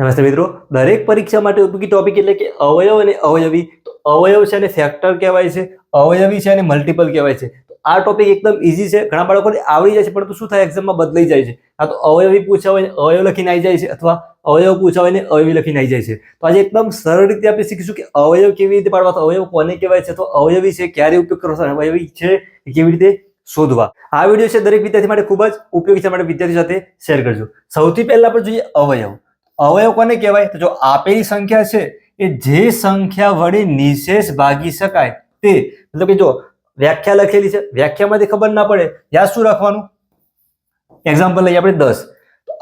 નમસ્તે મિત્રો, દરેક પરીક્ષા માટે ઉપયોગી ટોપિક એટલે કે અવયવ અને અવયવી. તો અવયવ છે અને ફેક્ટર કહેવાય છે, અવયવી છે અને મલ્ટિપલ કહેવાય છે. તો આ ટોપિક એકદમ ઈઝી છે, ઘણા બાળકોને આવડી જાય છે, પરંતુ શું થાય એક્ઝામમાં બદલાઈ જાય છે. આ તો અવયવી પૂછ્યા હોય ને અવયવ લખીને આવી જાય છે, અથવા અવયવ પૂછ્યા હોય ને અવયવી લખીને આવી જાય છે. તો આજે એકદમ સરળ રીતે આપણે શીખીશું કે અવયવ કેવી રીતે પાડવા, તો અવયવ કોને કહેવાય છે, તો અવયવી છે ક્યારે ઉપયોગ કરવો, અવયવી છે એ કેવી રીતે શોધવા. આ વિડીયો છે દરેક વિદ્યાર્થી માટે ખૂબ જ ઉપયોગી છે, માટે વિદ્યાર્થી સાથે શેર કરજો. સૌથી પહેલા આપણે જોઈએ અવયવ. અવયવ કોને કહેવાય, તો જો આપેલી સંખ્યા છે એ જે સંખ્યા વડે નિશેષ ભાગી શકાય તે, મતલબ કે જો વ્યાખ્યા લખેલી છે, વ્યાખ્યામાંથી ખબર ના પડે યાદ શું રાખવાનું. એક્ઝામ્પલ લઈએ આપણે 10.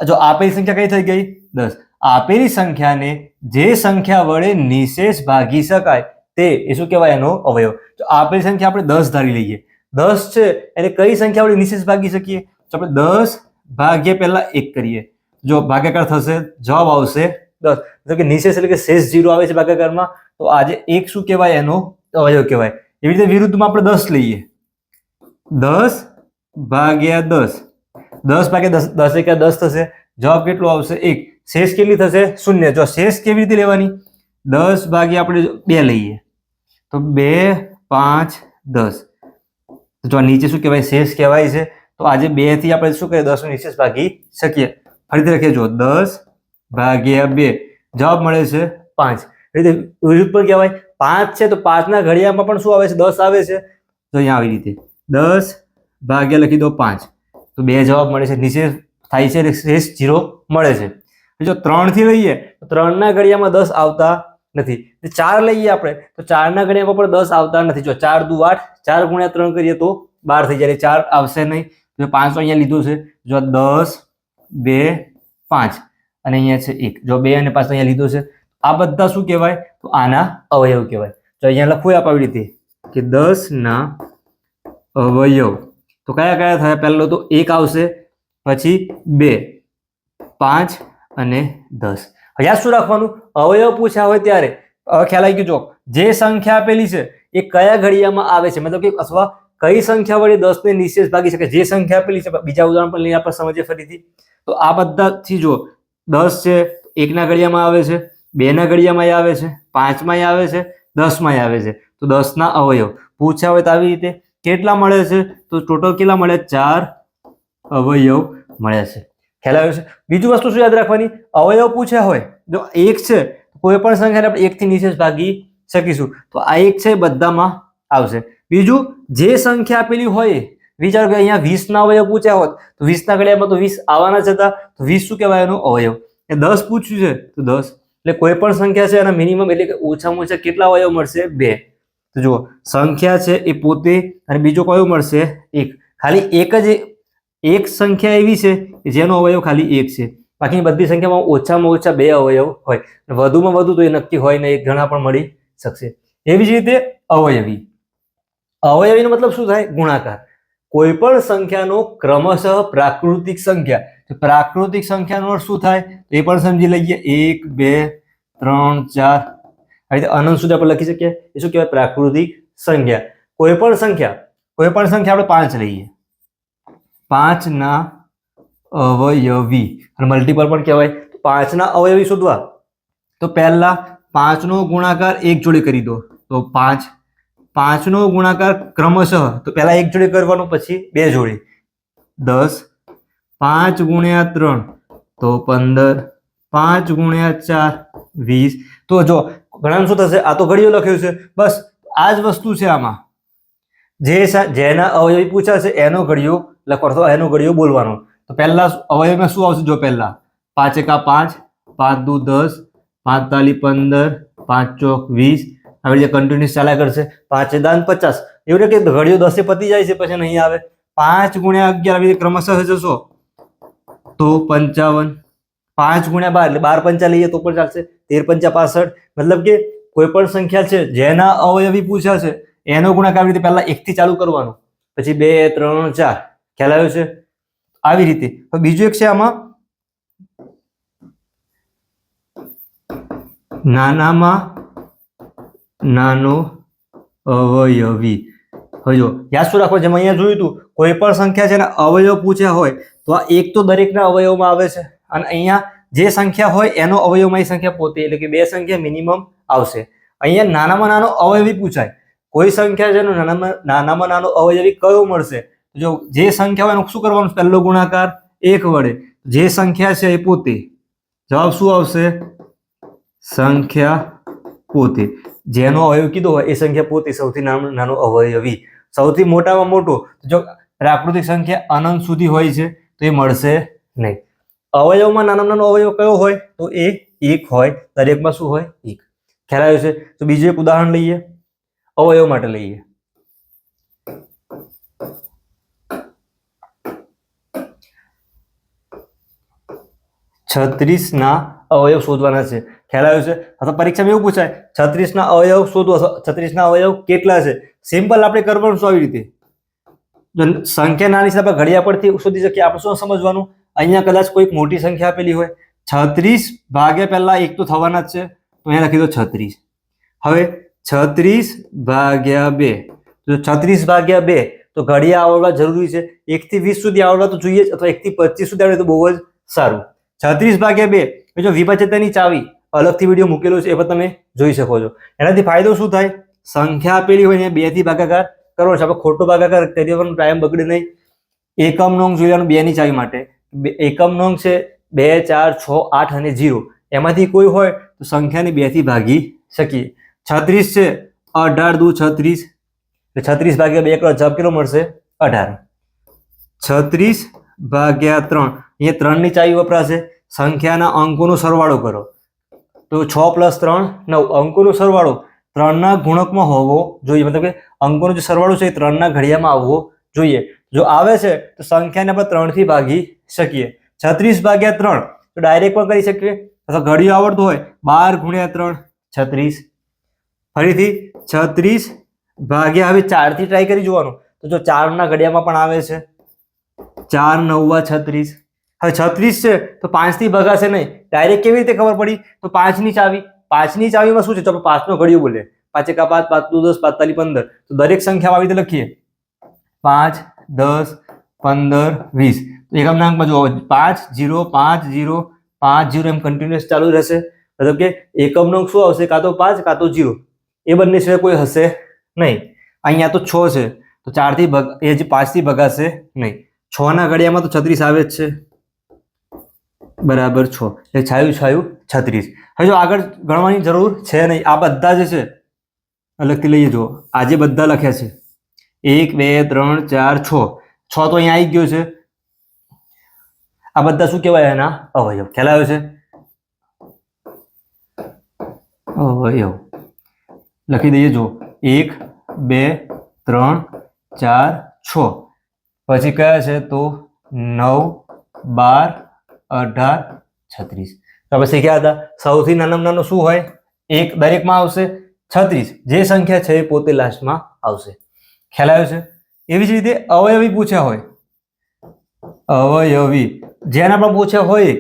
જો આપેલી સંખ્યા કઈ થઈ ગઈ 10. આપેલી સંખ્યાને જે સંખ્યા વડે નિશેષ ભાગી શકાય તે એ શું કહેવાય, એનો અવયવ. તો આપેલી સંખ્યા આપણે 10 ધારી લઈએ. 10 છે એટલે કઈ સંખ્યા વડે નિશેષ ભાગી શકીએ, તો આપણે 10 ભાગ્યા પહેલા 1 કરીએ. જો ભાગાકાર થશે જવાબ આવશે 10. એટલે કે નિશેષ એટલે કે શેષ 0 આવે છે ભાગાકારમાં, તો આજે 1 શું કહેવાય, એનો અવયવ કહેવાય. એવી રીતે વિરુદ્ધમાં આપણે 10 લઈએ. 10 ભાગ્યા 10, 10 ભાગ્યા 10 એકા 10 થશે, જવાબ કેટલો આવશે 1. શેષ કેટલી થશે 0. જો શેષ કેવી રીતે લેવાની, 10 ભાગ્યા આપણે 2 લઈએ તો 2, 5, 10. જો નીચે શું કહેવાય, શેષ કહેવાય છે. તો આજે 2 થી આપણે શું કરીએ, 10 નો નિશેષ ભાગી શકીએ. ફરીથી લખીએ, જો 10 ભાગ્યા 2, જવાબ મળે છે 5. રીતે વિરુદ્ધ પણ કહેવાય. 5 છે તો 5 ના ઘડિયામાં પણ શું આવે છે, 10 આવે છે. તો અહીંયા આવી રીતે 10 ભાગ્યા લખી દો 5, તો 2 જવાબ મળે છે, નિશેષ થાય છે એટલે શેષ 0 મળે છે. જો 3 થી લઈએ તો 3 ના ઘડિયામાં 10 આવતા નથી. 4 લઈએ આપણે તો 4 ના ઘડિયામાં પણ 10 આવતા નથી. જો 4 દુ 8, 4 ગુણ્યા 3 કરીએ તો 12 થઈ જાય, 4 આવશે નહીં. તો 5 તો અહીંયા લીધું છે. જો 10, 2, 5 અને અહીંયા છે 1. જો 2 અને 5 અહીંયા લીધું છે. આ બધા શું કહેવાય, તો આના અવયવ કહેવાય. તો અહીંયા લખવું આવી રીતે કે 10 ના અવયવ તો કયા કયા થયા, પહેલો તો 1 આવશે, પછી 2, 5 અને 10. યાદ શું રાખવાનું, અવયવ પૂછ્યા હોય ત્યારે ખ્યાલ આવી ગયો. જો જે સંખ્યા આપેલી છે એ કયા ઘડિયામાં આવે છે, મતલબ કે અથવા કઈ સંખ્યા વડે 10 ને નિશેષ ભાગી શકે, જે સંખ્યા આપેલી છે. બીજા ઉદાહરણ પણ લઈને આપણે સમજીએ ફરીથી. તો આ બધાથી જો 10 છે 1 ના ઘડિયામાં આવે છે, 2 ના ઘડિયામાં આવે છે, 5 માં આવે છે, 10 માં આવે છે. તો 10 ના અવયવ પૂછ્યા હોય તો આવી રીતે કેટલા મળે છે, તો ટોટલ કેટલા મળે, 4 અવયવ મળે છે. ખ્યાલ આવ્યો છે. બીજું વસ્તુ શું યાદ રાખવાની, અવયવ પૂછ્યા હોય જો 1 છે, કોઈ પણ સંખ્યાને આપણે 1 થી નિશેષ ભાગી શકીશું. તો આ 1 છે બધામાં આવશે. બીજું જે સંખ્યા આપેલી હોય, વિચારો કે અહીંયા 20 ના અવયવ પૂછ્યા હોત તો 20 ના ઘડિયામાં તો 20 આવવાના જ હતા, તો 20 શું કહેવાય, એનો અવયવ. એ 10 પૂછ્યું છે તો 10, એટલે કોઈ પણ સંખ્યા છે એના મિનિમમ એટલે કે ઓછામાં ઓછા કેટલા અવયવ મળશે, 2. તો જુઓ સંખ્યા છે એ પોતે, અને બીજો કયો મળશે 1. ખાલી એક સંખ્યા એવી છે કે જેનો અવયવ ખાલી 1 છે, બાકી બધી સંખ્યામાં ઓછામાં ઓછા 2 અવયવ હોય, વધુમાં વધુ તો એ નક્કી હોય ને, 1 ઘણા પણ મળી શકશે. એવી જ રીતે અવયવી. અવયવીનો મતલબ શું થાય, ગુણાકાર. કોઈ પણ સંખ્યાનો ક્રમશઃ પ્રાકૃતિક સંખ્યા, તો પ્રાકૃતિક સંખ્યાનો અર્થ શું થાય એ પણ સમજી લઈએ. 1, 2, 3, 4 આ રીતે અનંત સુધી આપણે લખી શકીએ. એ શું કહેવાય, પ્રાકૃતિક સંખ્યા. કોઈ પણ સંખ્યા આપણે 5 લઈએ, 5 ના અવયવી, અને મલ્ટીપલ પણ કહેવાય. તો 5 ના અવયવી શોધવા તો પહેલા 5 નો ગુણાકાર 1 જોડે કરી દો તો 5. 5 નો ગુણાકાર ક્રમશઃ તો પહેલા 1 જોડે કરવાનું, પછી 2 જોડે 10, 5 ગુણ્યા 3 તો 15, 5 ગુણ્યા 4 20. તો જો ઘણા શું થશે, આ તો ઘડિયો લખ્યું છે, બસ આ જ વસ્તુ છે આમાં. જેના અવયવી પૂછ્યા છે એનો ઘડિયો લખવાનો, એનો ઘડિયો બોલવાનો. તો પહેલા અવયવમાં શું આવશે, જો પહેલા 5 એકા 5, 5 દુ 10, 5 તાલી 15, 5 ચોક 20. આવી રીતે કન્ટિન્યુઅસ ચાલ્યા કરશે. 5 દાન 50. એવું નહીં કે ઘડિયો 10 પતી જાય છે પછી નહીં આવે. 5 ગુણ્યા 11 આવી રીતે ક્રમશઃ જશો તો 55. 5 ગુણ્યા 12 એટલે 12 પંચા લઈએ તો પણ ચાલશે. 13 પંચા 65. મતલબ કે કોઈ પણ સંખ્યા છે જેના અવયવી પૂછ્યા છે એનો ગુણાકાર આવી રીતે પહેલા 1 થી ચાલુ કરવાનું, પછી 2, 3, 4. ખ્યાલ આવ્યો છે. આવી રીતે બીજું એક છે આમાં, નાનામાં નાનો અવયવી. હવે જો યાદ શું રાખો, જેમ અહીંયા જોયું હતું કોઈ પણ સંખ્યા છે ને અવયવ પૂછ્યા હોય તો આ 1 તો દરેકના અવયવમાં આવે છે, અને અહીંયા જે સંખ્યા હોય એનો અવયવમાં એ સંખ્યા પોતે, એટલે કે 2 સંખ્યા મિનિમમ આવશે. અહીંયા નાનામાં નાનો અવયવી પૂછાય, કોઈ સંખ્યા છે એનો નાનામાં નાનો અવયવી કયો મળશે? જો જે સંખ્યા હોય એનો શું કરવાનું? પહેલો ગુણાકાર 1 વડે. જે સંખ્યા છે એ પોતે, જવાબ શું આવશે? સંખ્યા પોતે. જેનો અવયવ કીધો હોય એ સંખ્યા પોતે, સૌથી નાનો અવયવી. સૌથી મોટામાં મોટો જો પ્રાકૃતિક સંખ્યા અનંત સુધી હોય છે તો એ મળશે નહીં. અવયવમાં નાનામાં નાનો અવયવ કયો હોય? તો એ 1 હોય. દરેકમાં શું હોય? 1. ખ્યાલ આવ્યો છે? તો બીજું એક ઉદાહરણ લઈએ, અવયવ માટે લઈએ. 36 ના અવયવ શોધવાના છે. ખ્યાલ આવ્યો છે? અથવા પરીક્ષામાં એવું પૂછાય 36 ના અવયવ શોધો, 36 ના અવયવ કેટલા છે? સિમ્પલ આપણે કરવાનું શું આવી રીતે? જો સંખ્યા નાની છે આપણે ઘડિયા પરથી શોધી શકીએ. આપણે શું સમજવાનું? અહીંયા કદાચ કોઈક મોટી સંખ્યા આપેલી હોય, 36 ભાગ્યા પહેલા 1 તો થવાના જ છે, તો અહીંયા લખી દો 36. હવે 36 ભાગ્યા 2, તો 36 ભાગ્યા 2 તો ઘડિયા આવડવા જરૂરી છે. 1 થી 20 સુધી આવડવા તો જોઈએ જ, અથવા 1 થી 25 સુધી આવડે તો બહુ જ સારું. 36 ભાગ્યા 2, જો વિભાજ્યતાની ચાવી અલગથી વિડીયો મૂકેલો છે, એ પણ તમે જોઈ શકો છો. એનાથી ફાયદો શું થાય? સંખ્યા આપેલી હોય ને 2 થી ભાગાકાર કરવાનો છે. આપણે ખોટો ભાગાકાર કરી દેવાનો, ટાઈમ બગડે નહીં. એકમ નોંગ જોઈ લેવાનું 2 ની ચાવી માટે. એકમ નોંગ છે 2, 4, 6, 8 અને 0. એમાંથી કોઈ હોય તો સંખ્યાને 2 થી ભાગી શકીએ. 36 છે, 18 દુ 36, 36 ભાગ્યા 2 કરો જવાબ કેટલો મળશે? 18. 36 ભાગ્યા 3, અહીંયા 3 ની ચાવી વપરાશે. સંખ્યાના અંકોનો સરવાળો કરો તો 6 + 3 9. અંકોનો સરવાળો 3 ના ગુણકમાં હોવો જોઈએ, મતલબ કે અંકોનો જે સરવાળો છે એ 3 ના ઘડિયામાં આવવો જોઈએ. જો આવે છે તો સંખ્યાને આપણે 3 થી ભાગી શકીએ. 36 ભાગ્યા 3 તો ડાયરેક્ટ પણ કરી શકીએ, અથવા ઘડિયો આવડતો હોય 12 × 3 36. ફરીથી 36 ભાગ્યા, હવે 4 થી ટ્રાય કરી જોવાનું. તો જો 4 ના ઘડિયામાં પણ આવે છે, 4 × 9 = 36. હવે 36 છે તો 5 થી ભગાશે નહીં. ડાયરેક્ટ કેવી રીતે ખબર પડી? તો 5 ની ચાવી, 5 ની ચાવીમાં શું છે? તો 5 નો ઘડિયો બોલે, 5 × 5 5 × 10 45 15. તો દરેક સંખ્યા આવી રીતે લખીએ, 5 10 15 20. તો એકમ નાંકમાં જો 5 0 5 0 5 0 એમ કન્ટિન્યુઅસ ચાલુ રહેશે. મતલબ કે એકમ નંગ શું આવશે? કાં તો 5 કાં તો 0. એ બંને સિવાય કોઈ હશે નહીં. અહીંયા તો 6 છે તો 4 થી એ જે 5 થી ભગાશે નહીં. 6 ના ઘડિયામાં તો 36 આવે જ છે, બરાબર 6. એટલે છાયું છાયું 36. હવે જો આગળ ગણવાની જરૂર છે નહીં. આ બધા જે છે અલગથી લઈએ. જો આજે બધા લખ્યા છે 1 2 3 4 6. 6 તો અહીંયા આવી ગયો છે. આ બધા શું કહેવાય? એના અવયવ. ખ્યાલ આવ્યો છે? અવયવ લખી દઈએ. જો 1 2 3 4 6. પછી કયા છે? તો 9 12 18 36. તો આપણે શીખ્યા હતા સૌથી નાનામાં નાનો શું હોય? 1 દરેકમાં આવશે. 36 જે સંખ્યા છે એ પોતે લાસ્ટમાં આવશે. ખ્યાલ આવ્યો છે? એવી જ રીતે અવયવી પૂછ્યા હોય, અવયવી જેના પણ પૂછ્યા હોય,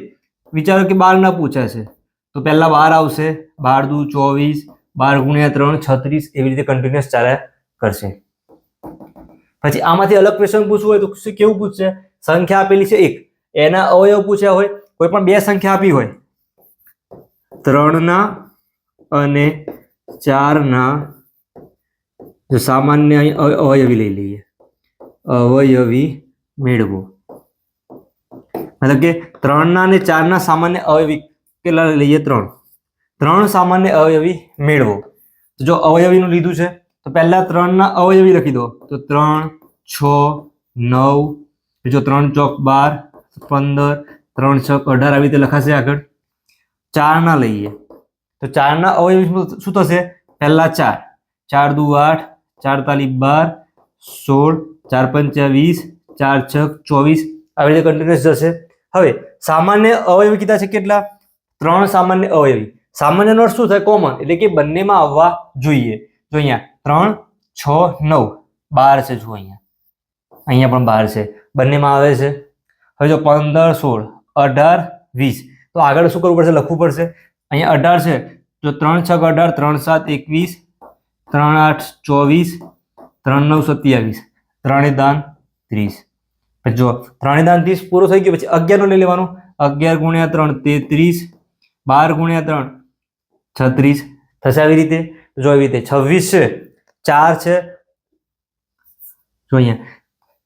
વિચારો કે 12 ના પૂછ્યા છે તો પહેલા 12 આવશે, 12 દુ 24, 12 × 3 36. એવી રીતે કન્ટિન્યુઅસ ચાલ્યા કરશે. પછી આમાંથી અલગ ક્વેશ્ચન પૂછવું હોય તો કેવું પૂછશે? સંખ્યા આપેલી છે 1, એના અવયવ પૂછ્યા હોય. કોઈ પણ 2 સંખ્યા આપી હોય, 3 ના અને 4 ના, જો સામાન્ય અવયવી લઈ લઈએ, અવયવી મેળવો. મતલબ કે 3 ના અને 4 ના સામાન્ય અવયવી કેટલા લઈએ? 3. 3 સામાન્ય અવયવી મેળવો. જો અવયવીનું લીધું છે તો પહેલા 3 ના અવયવી લખી દો. તો 3 6 9, જો 3 ચોક 12 15, 3 6 18 આવી રીતે લખાશે. આગળ 4 ના લઈએ તો 4 ના અવયવી શું થશે? પહેલા 4, 4 દુ 8, 4 તાલી 12, 16, 4 પંચા 20, 4 છક 24. આવી રીતે કન્ટિન્યુઅસ જશે. હવે સામાન્ય અવયવી કીધા છે કેટલા? 3 સામાન્ય અવયવી. સામાન્ય નો અર્થ શું થાય? કોમન, એટલે કે બંનેમાં આવવા જોઈએ. જો અહીંયા 3 6 9 12 છે. જો અહીંયા પણ 12 છે, બંનેમાં આવે છે. હવે જો 15 16 18 20, તો આગળ શું કરવું પડશે? લખવું પડશે. અહીંયા 18 છે, જો 3 6 18, 3 7 21, 3 8 24, 3 9 27, 3 દાન 30. જો 3 દાન 30 પૂરો થઈ ગયો પછી 11 નો લઈ લેવાનો. 11 ગુણ્યા 3 33, 12 ગુણ્યા 3 36 થશે આવી રીતે. જો આવી રીતે 26 છે, 4 છે, જો અહીંયા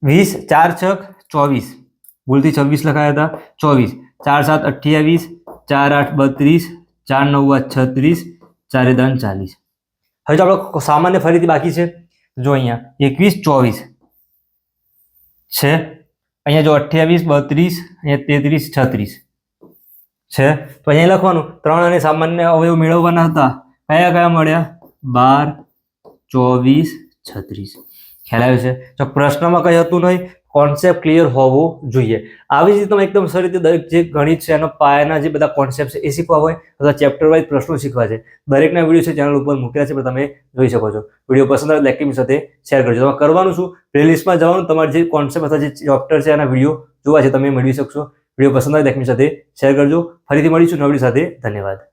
20, 4 છક 24, ભૂલથી 26 લખાયા હતા, 24, 4 7 28, 4 8 32, 4 9 36, 4 3 40. હવે જો આપણો સામાન્ય ફરીથી બાકી છે. જો અહીંયા 21 24 છે, અહીંયા જો 28 32, અહીંયા 33 36 છે. તો અહીંયા લખવાનું 3 અને સામાન્ય અવયવ મેળવવાના હતા. કયા કયા મળ્યા? 12 24 36. ખ્યાલ આવ્યો છે? જો પ્રશ્નમાં કંઈ હતું નહીં, કોન્સેપ્ટ ક્લિયર હોવો જોઈએ. આવી જ રીતે તમે એકદમ સરસ રીતે દરેક જે ગણિત છે એનો પાયાના જે બધા કોન્સેપ્ટ છે એ શીખવા હોય અથવા ચેપ્ટર વાઇઝ પ્રશ્નો શીખવા છે, દરેકના વિડીયો છે ચેનલ ઉપર મૂકેલા છે, પણ તમે જોઈ શકો છો. વિડીયો પસંદ આવે લાઈક કરી સાથે શેર કરજો. તમે કરવાનું શું, પ્લેલિસ્ટમાં જવાનું, તમારે જે કોન્સેપ્ટ અથવા જે ચેપ્ટર છે એના વિડીયો જોવા છે તમે મેળવી શકશો. વિડીયો પસંદ આવે લાઈક કરી સાથે શેર કરજો. ફરીથી મળીશું નવા વિડીયો સાથે. ધન્યવાદ.